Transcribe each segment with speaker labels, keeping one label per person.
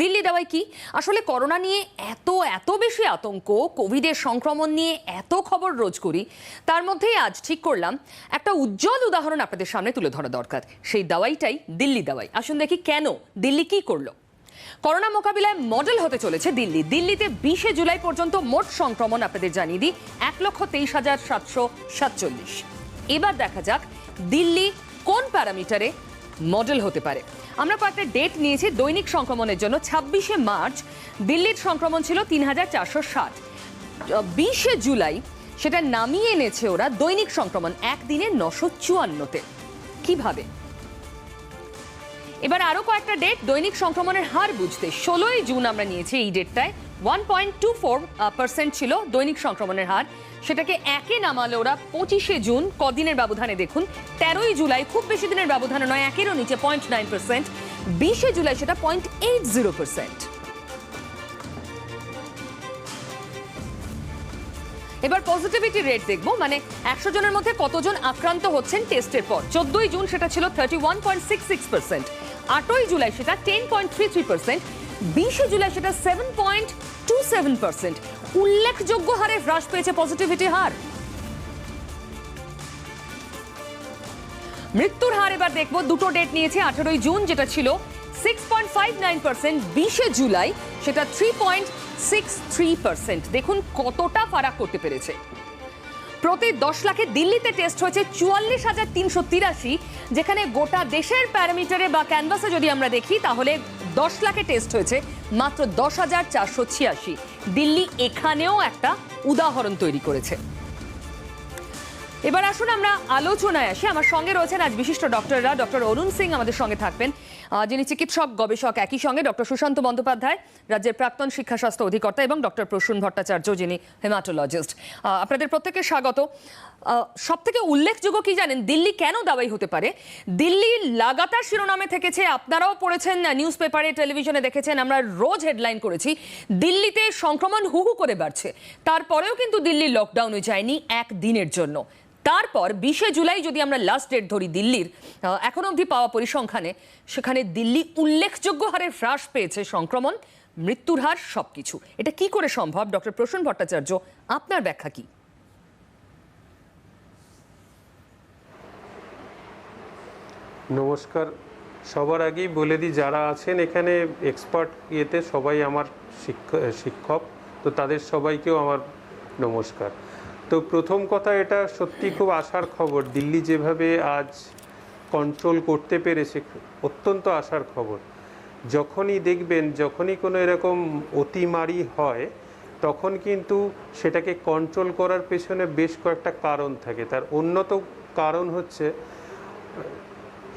Speaker 1: দিল্লি দাওয়াই কি আসলে করোনা নিয়ে এত বেশি আতঙ্ক, কোভিডের সংক্রমণ নিয়ে এত খবর রোজ করি, তার মধ্যেই আজ ঠিক করলাম একটা উজ্জ্বল উদাহরণ আপনাদের সামনে তুলে ধরা দরকার। সেই দাওয়াইটাই দিল্লি দাওয়াই। আসুন দেখি কেন দিল্লি কি করলো। করোনা মোকাবিলায় মডেল হতে চলেছে দিল্লি। দিল্লিতে 20শে জুলাই পর্যন্ত মোট সংক্রমণ আপনাদের জানিয়ে দিই 1,23,747। এবার দেখা যাক দিল্লি কোন প্যারামিটারে মডেল হতে পারে। আমরা কয়েকটা ডেট নিয়েছি দৈনিক সংক্রমণের জন্য। 26শে মার্চ দিল্লির সংক্রমণ ছিল 3,460। 20শে জুলাই সেটা নামিয়ে এনেছে ওরা দৈনিক সংক্রমণ একদিনে 954-তে। কিভাবে? এবার আরো কয়েকটা ডেট দৈনিক সংক্রমণের হার বুঝতে। 16ই জুন আমরা নিয়েছি এই ডেটটায় 1.24% ছিল দৈনিক সংক্রমণের হার, সেটাকে একে নামালো ওরা 25শে জুন। কদিনের ব্যবধানে দেখুন, 13ই জুলাই খুব বেশি দিনের ব্যবধানে নয়, একেরও নিচে 0.9%। 20শে জুলাই সেটা 0.80%। এবার পজিটিভিটি রেট দেখবো, মানে 100 জনের মধ্যে কতজন আক্রান্ত হচ্ছেন টেস্টের পর। 14ই জুন সেটা ছিল 31.66%, 8ই জুলাই সেটা 10.33%, 20শে জুলাই সেটা 7.27%। উল্লেখযোগ্য হারে হ্রাস পেয়েছে পজিটিভিটি হার। মৃত্যুর হার এবার দেখবো, দুটো ডেট নিয়েছে। 18ই জুন যেটা ছিল 6.59%, 20শে জুলাই সেটা 3.63%। দেখুন কতটা ফারাক করতে পেরেছে। প্রতি 10 লাখে দিল্লিতে টেস্ট হয়েছে 44,383, যেখানে গোটা দেশের প্যারামিটারে বা ক্যানভাসে যদি আমরা দেখি তাহলে 10 লাখে টেস্ট হয়েছে মাত্র 10,486। দিল্লি এখানেও একটা উদাহরণ তৈরি করেছে। এবার আসুন আমরা আলোচনায় আসি। আমার সঙ্গে রয়েছেন আজ বিশিষ্ট ডক্টররা। ডক্টর অরুণ সিং আমাদের সঙ্গে থাকবেন, যিনি চিকিৎসক গবেষক, একই সঙ্গে ডক্টর সুশান্ত বন্দ্যোপাধ্যায় রাজ্যের প্রাক্তন শিক্ষা স্বাস্থ্য অধিকর্তা, এবং ডক্টর প্রসূন ভট্টাচার্য যিনি হেমাটোলজিস্ট। আপনাদের প্রত্যেককে স্বাগত। সব থেকে উল্লেখযোগ্য কি জানেন, দিল্লি কেন দাওয়াই হতে পারে? দিল্লি লাগাতার শিরোনামে থেকেছে, আপনারাও পড়েছেন, নিউজ পেপারে টেলিভিশনে দেখেছেন, আমরা রোজ হেডলাইন করেছি দিল্লিতে সংক্রমণ হু হু করে বাড়ছে। তারপরেও কিন্তু দিল্লি লকডাউনে যায়নি একদিনের জন্য। তারপর 20শে জুলাই যদি আমরা লাস্ট ডেট ধরি দিল্লির এখন অবধি পাওয়া পরিসংখ্যানে, সেখানে দিল্লি উল্লেখযোগ্য হারে হ্রাস পেয়েছে সংক্রমণ, মৃত্যুর হার, সবকিছু। এটা কি করে সম্ভব? ডক্টর প্রসূন ভট্টাচার্য, আপনার ব্যাখ্যা কি?
Speaker 2: নমস্কার। সবার আগেই বলে দিই, যারা আছেন এখানে এক্সপার্ট ইয়েতে সবাই আমার শিক্ষক, তো তাদের সবাইকেও আমার নমস্কার। তো প্রথম কথা, এটা সত্যি খুব আশার খবর। দিল্লি যেভাবে আজ কন্ট্রোল করতে পেরেছে, অত্যন্ত আশার খবর। যখনই দেখবেন, যখনই কোনো এরকম অতিমারি হয়, তখন কিন্তু সেটাকে কন্ট্রোল করার পেছনে বেশ কয়েকটা কারণ থাকে। তার অন্যতম কারণ হচ্ছে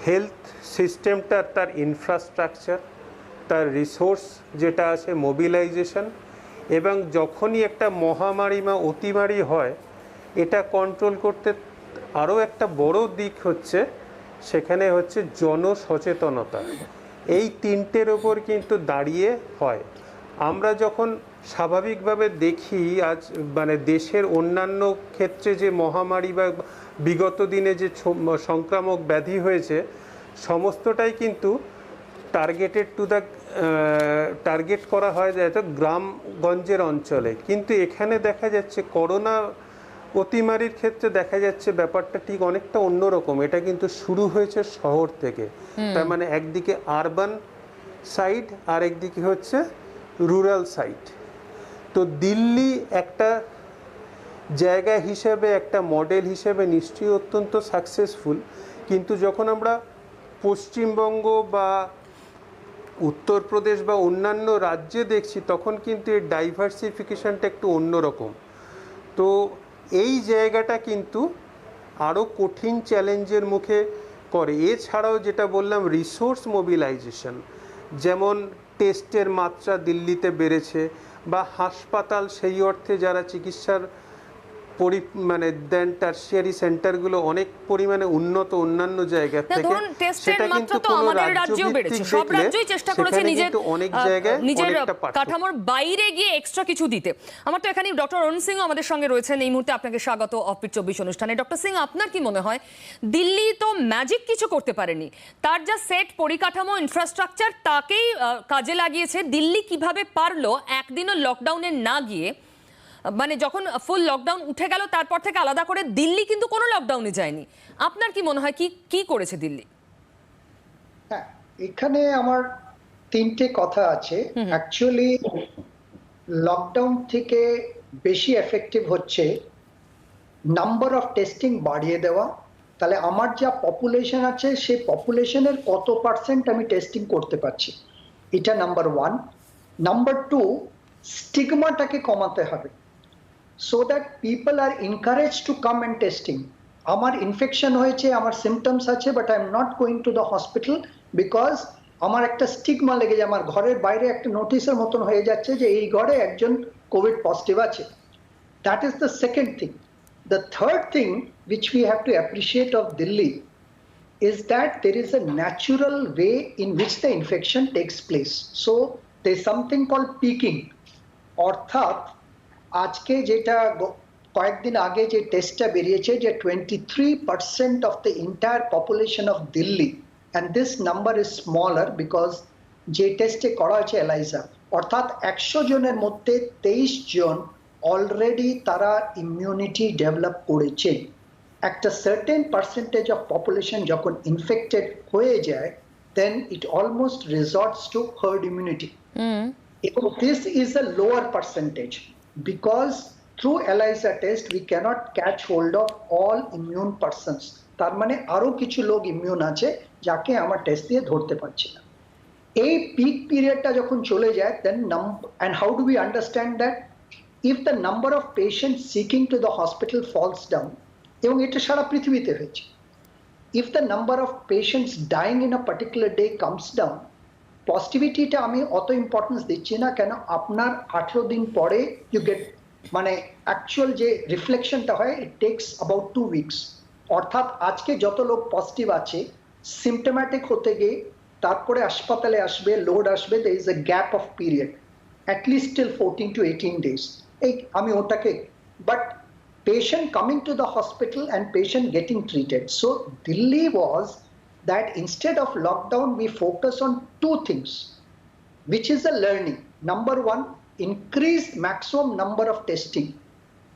Speaker 2: হেলথ সিস্টেমটার, তার ইনফ্রাস্ট্রাকচার, তার রিসোর্স যেটা আছে, মোবিলাইজেশন। এবং যখনই একটা মহামারী বা অতিমারি হয়, এটা কন্ট্রোল করতে আরও একটা বড় দিক হচ্ছে, সেখানে হচ্ছে জনসচেতনতা। এই তিনটের ওপর কিন্তু দাঁড়িয়ে হয়। আমরা যখন স্বাভাবিকভাবে দেখি আজ, মানে দেশের অন্যান্য ক্ষেত্রে যে মহামারী বা বিগত দিনে যে সংক্রামক ব্যাধি হয়েছে, সমস্তটাই কিন্তু টার্গেট করা হয় যাতে গ্রামগঞ্জের অঞ্চলে। কিন্তু এখানে দেখা যাচ্ছে করোনা অতিমারির ক্ষেত্রে দেখা যাচ্ছে ব্যাপারটা ঠিক অনেকটা অন্যরকম। এটা কিন্তু শুরু হয়েছে শহর থেকে। তার মানে একদিকে আরবান সাইড আর একদিকে হচ্ছে রুরাল সাইড। তো দিল্লি একটা জায়গা হিসেবে, একটা মডেল হিসেবে নিশ্চয়ই অত্যন্ত সাকসেসফুল। কিন্তু যখন আমরা পশ্চিমবঙ্গ বা উত্তরপ্রদেশ বা অন্যান্য রাজ্যে দেখছি, তখন কিন্তু এর ডাইভার্সিফিকেশনটা একটু অন্যরকম। তো এই জায়গাটা কিন্তু আরও কঠিন চ্যালেঞ্জের মুখে করে। এছাড়াও যেটা বললাম, রিসোর্স মোবিলাইজেশন, যেমন টেস্টের মাত্রা দিল্লিতে বেড়েছে, বা হাসপাতাল সেই অর্থে যারা চিকিৎসার মানে দেন টারশিয়ারি সেন্টারগুলো অনেক পরিমাণে উন্নত অন্যান্য জায়গা
Speaker 1: না,
Speaker 2: থেকে,
Speaker 1: ধরুন টেস্টের
Speaker 2: সেটা
Speaker 1: মাত্রা
Speaker 2: কিন্তু
Speaker 1: তো
Speaker 2: কোনো
Speaker 1: আমাদের
Speaker 2: রাজ্য
Speaker 1: রাজ্যেও বেড়েছে,
Speaker 2: ভিত্তিক
Speaker 1: সব
Speaker 2: দেখলে
Speaker 1: রাজ্যই চেষ্টা করেছে
Speaker 2: সেখানে
Speaker 1: নিজের
Speaker 2: কিন্তু অনেক জায়গায়
Speaker 1: নিজের
Speaker 2: অনেকটা পার্থক্য।
Speaker 1: কাঠামোর বাইরে গিয়ে এক্সট্রা কিছু দিতে। আমার তো এখানে ডক্টর অরুণ সিং আমাদের সঙ্গে রয়েছেন এই মুহূর্তে। আপনাকে স্বাগত অফবিট 24 অনুষ্ঠানে। ডক্টর সিং, আপনার কি মনে হয় দিল্লি তো ম্যাজিক কিছু করতে পারেনি, তার যা সেট পরিকাঠামো ইনফ্রাস্ট্রাকচার তাকেই কাজে লাগিয়েছে। দিল্লি কিভাবে পারলো একদিনও লকডাউনে না গিয়ে, মানে যখন ফুল লকডাউন উঠে গেল তারপর থেকে আলাদা করে দিল্লি কিন্তু কোনো লকডাউনে যায়নি। আপনার কি মনে হয় কি কি করেছে দিল্লি?
Speaker 3: হ্যাঁ, এখানে আমার তিনটে কথা আছে। অ্যাকচুয়ালি লকডাউন থেকে বেশি এফেক্টিভ হচ্ছে নাম্বার অফ টেস্টিং বাড়িয়ে দেওয়া। তাহলে আমার যা পপুলেশন আছে সেই পপুলেশনের কত পার্সেন্ট আমি টেস্টিং করতে পারছি, এটা নাম্বার ওয়ান। নাম্বার টু, স্টিগমাটাকে কমাতে হবে so that people are encouraged to come and testing. আমার ইনফেকশন হয়েছে, আমার সিমটমস আছে, but I am not going to the hospital because আমার একটা স্টিগমা লেগে যায়, আমার ঘরের বাইরে একটা নোটিশের মতন হয়ে যাচ্ছে যে এই ঘরে একজন কোভিড পজিটিভ আছে। That is the second thing. The third thing which we have to appreciate of Delhi is that there is a natural way in which the infection takes place. So there is something called peaking. অর্থাৎ আজকে যেটা কয়েকদিন আগে যে টেস্টটা বেরিয়েছে যে 23% of the entire population of Delhi, and this number is smaller because যে টেস্টে করা হয়েছে এলাইজা, অর্থাৎ 100 জনের মধ্যে 23 জন অলরেডি তারা ইমিউনিটি ডেভেলপ করেছে। একটা সার্টেন পার্সেন্টেজ অফ পপুলেশন যখন ইনফেক্টেড হয়ে যায় then it almost resorts to herd immunity. This is a lower percentage because through ELISA test we cannot catch hold of all immune persons. তার মানে আরো কিছু লোক ইমিউন আছে যাকে আমার টেস্ট দিয়ে ধরতে পারছি না। এই পিক পিরিয়ডটা যখন চলে যায় then and how do we understand that? If the number of patients seeking to the hospital falls down, এবং এটা সারা পৃথিবীতে হয়েছে, if the number of patients dying in a particular day comes down, পজিটিভিটিটা আমি অত importance দিচ্ছি না, কেন আপনার 18 দিন পরে ইউ গেট মানে অ্যাকচুয়াল যে রিফ্লেকশনটা হয় ইট টেক্স অ্যাবাউট 2 উইকস। অর্থাৎ আজকে যত লোক পজিটিভ আছে সিমটোম্যাটিক হতে গিয়ে তারপরে হাসপাতালে আসবে, লোড আসবে, there is a gap of period at least till 14 to 18 days. এই আমি ওটাকে, but patient coming to the hospital and patient getting treated. So Delhi was that instead of lockdown we focus on two things which is a learning. Number one, increase maximum number of testing,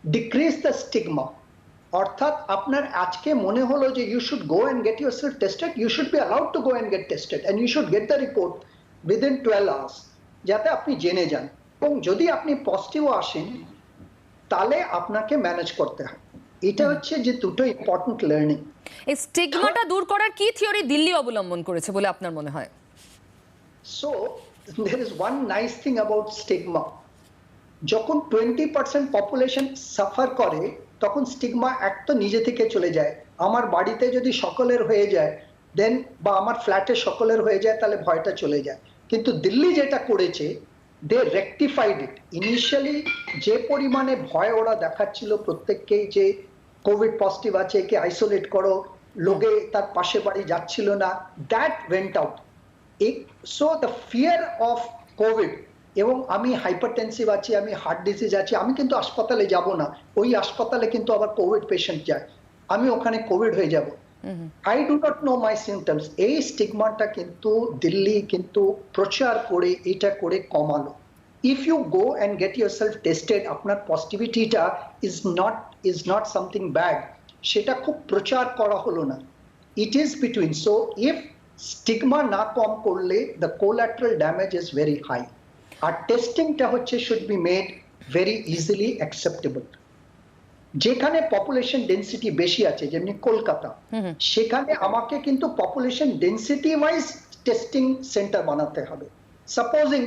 Speaker 3: decrease the stigma. অর্থাৎ আপনার আজকে মনে হলো যে you should go and get yourself tested, you should be allowed to go and get tested and you should get the report within 12 hours যাতে আপনি জেনে যান, এবং যদি আপনি পজিটিভও আসেন তাহলে আপনাকে ম্যানেজ করতে হয়। এটা হচ্ছে যে দুটো ইম্পর্টেন্ট লার্নিং।
Speaker 1: এই স্টিগমাটা দূর করার কি থিওরি দিল্লি অবলম্বন করেছে বলে আপনার মনে হয়?
Speaker 3: So there is one nice thing about stigma. যখন 20% পপুলেশন সাফার করে তখন স্টিগমা এক তো নিজে থেকে চলে যায়। আমার বাড়িতে যদি সকলের হয়ে যায় দেন, বা আমার ফ্ল্যাটে সকলের হয়ে যায় তাহলে ভয়টা চলে যায়। কিন্তু দিল্লি যেটা করেছে, দে রেকটিফাইড ইট। ইনিশিয়ালি যে পরিমাণে ভয় ওরা দেখাচ্ছিল প্রত্যেককে যে কোভিড পজিটিভ আছে, একে আইসোলেট করো, লোকে তার পাশে বাড়ি যাচ্ছিল না, that went out. So the fear of Covid, এবং আমি হাইপারটেনসিভ আছি, আমি হার্ট ডিজিজ আছে, আমি কিন্তু হাসপাতালে যাব না, ওই হাসপাতালে কিন্তু আবার কোভিড পেশেন্ট যায়, আমি ওখানে কোভিড হয়ে যাব, I do not know my symptoms. এই স্টিগমাটা কিন্তু দিল্লি কিন্তু প্রচার করে এটা করে কমালো। If you go and get yourself tested, আপনার পজিটিভিটিটা ইজ নট সামথিং ব্যাড, সেটা খুব প্রচার করা হলো না। It is between. So if stigma না কম করলে the collateral damage is very high. আর টেস্টিংটা হচ্ছে should be made very easily acceptable. যেখানে পপুলেশন ডেন্সিটি বেশি আছে যেমনি কলকাতা, সেখানে আমাকে কিন্তু population density wise testing centre বানাতে হবে। সাপোজিং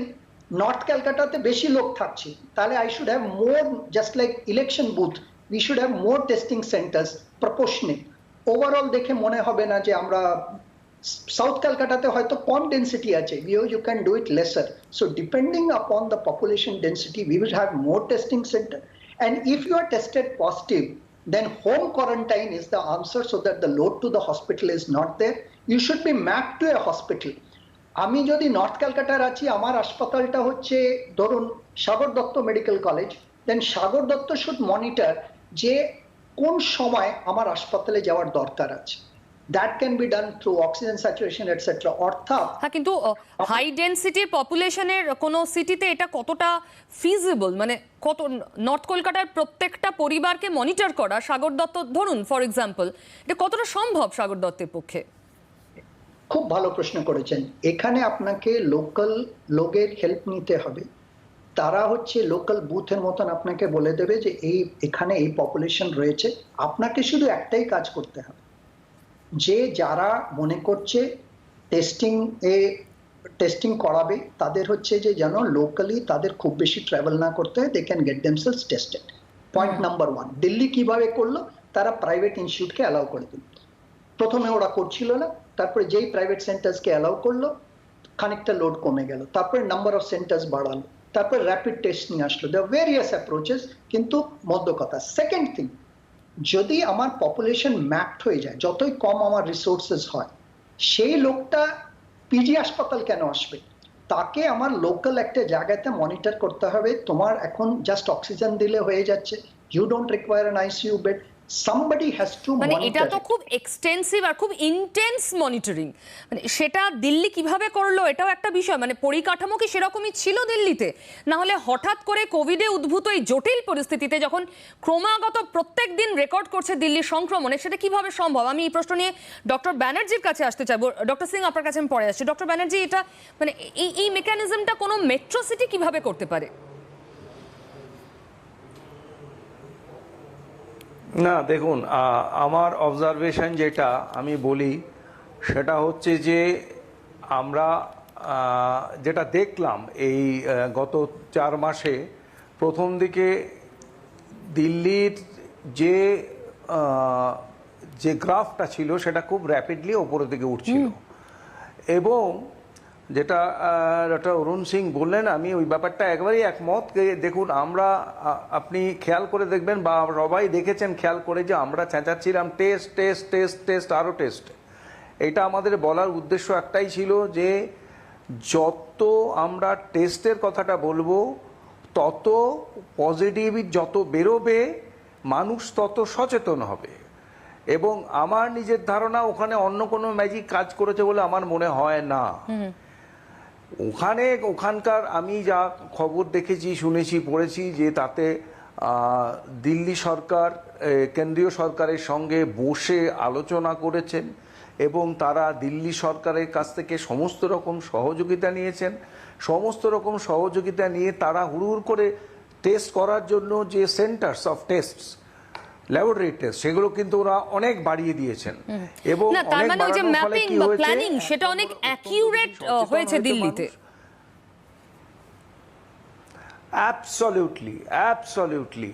Speaker 3: নর্থ ক্যালকাটাতে বেশি লোক থাকছে, তাহলে I should have more, just like election booth, we should have more testing centres proportionate. Overall দেখে মনে হবে না যে আমরা সাউথ ক্যালকাটাতে হয়তো কম ডেন্সিটি আছে, you can do it lesser. So depending upon the population density, we will have more testing center. And if you are tested positive, then home quarantine is the answer so that the load to the hospital is not there. You should be mapped to a hospital. আমি যদি north ক্যালকাটার আছি, আমার হাসপাতালটা হচ্ছে ধরুন Sagar Dutta medical college, then Sagar Dutta should monitor যে কোন সময় আমার হাসপাতালে যাওয়ার দরকার আছে। That can be done through oxygen saturation etcetera. অর্থাৎ
Speaker 1: হ্যাঁ, কিন্তু হাই ডেনসিটি পপুলেশনের কোনো সিটিতে এটা কতটা ফিজিবল, মানে কত নর্থ কলকাতার প্রত্যেকটা পরিবারকে মনিটর করা সাগর দত্ত ধরুন ফর এক্সাম্পল, এটা কতটা সম্ভব সাগর দত্তের পক্ষে?
Speaker 3: খুব ভালো প্রশ্ন করেছেন। এখানে আপনাকে লোকাল লোকের হেল্প নিতে হবে। তারা হচ্ছে লোকাল বুথের মতন আপনাকে বলে দেবে যে এখানে এই পপুলেশন রয়েছে। আপনাকে শুধু একটাই কাজ করতে হবে, যে যারা মনে করছে টেস্টিং করাবে তাদের হচ্ছে যে যেন লোকালি তাদের খুব বেশি ট্রাভেল না করতে হয়, they can get themselves tested. Point number 1। Delhi কিভাবে করলো, তারা প্রাইভেট ইনস্টিটিউটকে অ্যালাউ করে দিল। প্রথমে ওরা করছিল না, তারপরে যেই প্রাইভেট সেন্টার্সকে অ্যালাউ করলো খানিকটা লোড কমে গেল, তারপরে নাম্বার অফ সেন্টার্স বাড়ালো, তারপর র্যাপিড টেস্ট নিয়ে আসলো। দ্য ভেরিয়াস অ্যাপ্রোচেস, কিন্তু মধ্য কথা সেকেন্ড থিং, যদি আমার পপুলেশন ম্যাপড হয়ে যায়, যতই কম আমার রিসোর্সেস হয়, সেই লোকটা পিজি হাসপাতাল কেন আসবে? তাকে আমার লোকাল একটা জায়গাতে মনিটর করতে হবে। তোমার এখন জাস্ট অক্সিজেন দিলে হয়ে যাচ্ছে, you don't require an ICU bed, somebody has to
Speaker 1: মানে
Speaker 3: monitor
Speaker 1: এটা তো
Speaker 3: it.
Speaker 1: খুব এক্সটেন্সিভ আর খুব ইন্টেন্স মনিটরিং, মানে সেটা দিল্লি কিভাবে করলো এটাও একটা বিষয়। মানে পরিকাঠামো কি সেরকমই ছিল দিল্লিতে? না হলে হঠাৎ করে কোভিডে উদ্ভূত এই জটিল পরিস্থিতিতে যখন ক্রমাগত প্রত্যেক দিন রেকর্ড করছে দিল্লির সংক্রমণে, সেটা কিভাবে সম্ভব? আমি এই প্রশ্ন নিয়ে ডক্টর ব্যানার্জির কাছে আসতে চাইবো। ডক্টর সিং, আপনার কাছে আমি পরে আসছি। ডক্টর ব্যানার্জি, এটা মানে এই মেকানিজমটা কোনো মেট্রো সিটি কিভাবে করতে পারে?
Speaker 4: না দেখুন, আমার অবজারভেশন যেটা আমি বলি সেটা হচ্ছে যে আমরা যেটা দেখলাম এই গত 4 মাসে, প্রথম দিকে দিল্লির যে গ্রাফটা ছিল সেটা খুব র্যাপিডলি ওপরের দিকে উঠছিল, এবং যেটা ডক্টর অরুণ সিং বললেন, আমি ওই ব্যাপারটা একবারেই একমত। দেখুন, আপনি খেয়াল করে দেখবেন বা সবাই দেখেছেন খেয়াল করে যে আমরা চেঁচাচ্ছিলাম টেস্ট টেস্ট টেস্ট টেস্ট আরও টেস্ট। এটা আমাদের বলার উদ্দেশ্য একটাই ছিল যে যত আমরা টেস্টের কথাটা বলবো, তত পজিটিভ যত বেরোবে, মানুষ তত সচেতন হবে। এবং আমার নিজের ধারণা ওখানে অন্য কোনো ম্যাজিক কাজ করেছে বলে আমার মনে হয় না। ওখানকার আমি যা খবর দেখেছি, শুনেছি, পড়েছি, যে তাতে দিল্লি সরকার কেন্দ্রীয় সরকারের সঙ্গে বসে আলোচনা করেছেন এবং তারা দিল্লি সরকারের কাছ থেকে সমস্ত রকম সহযোগিতা নিয়েছেন। সমস্ত রকম সহযোগিতা নিয়ে তারা হুড়ুর করে টেস্ট করার জন্য যে centres of tests, laboratory test, সেগুলো কিন্তু ওরা অনেক বাড়িয়ে দিয়েছেন। এবং
Speaker 1: না, তার
Speaker 4: অনেক
Speaker 1: মানে ওই যে
Speaker 4: বাড়ানোর ফলে
Speaker 1: ম্যাপিং
Speaker 4: কি
Speaker 1: বা
Speaker 4: হয়েছে,
Speaker 1: প্ল্যানিং সেটা অনেক অ্যাকিউরেট হয়েছে দিল্লিতে।
Speaker 4: অ্যাবসলিউটলি।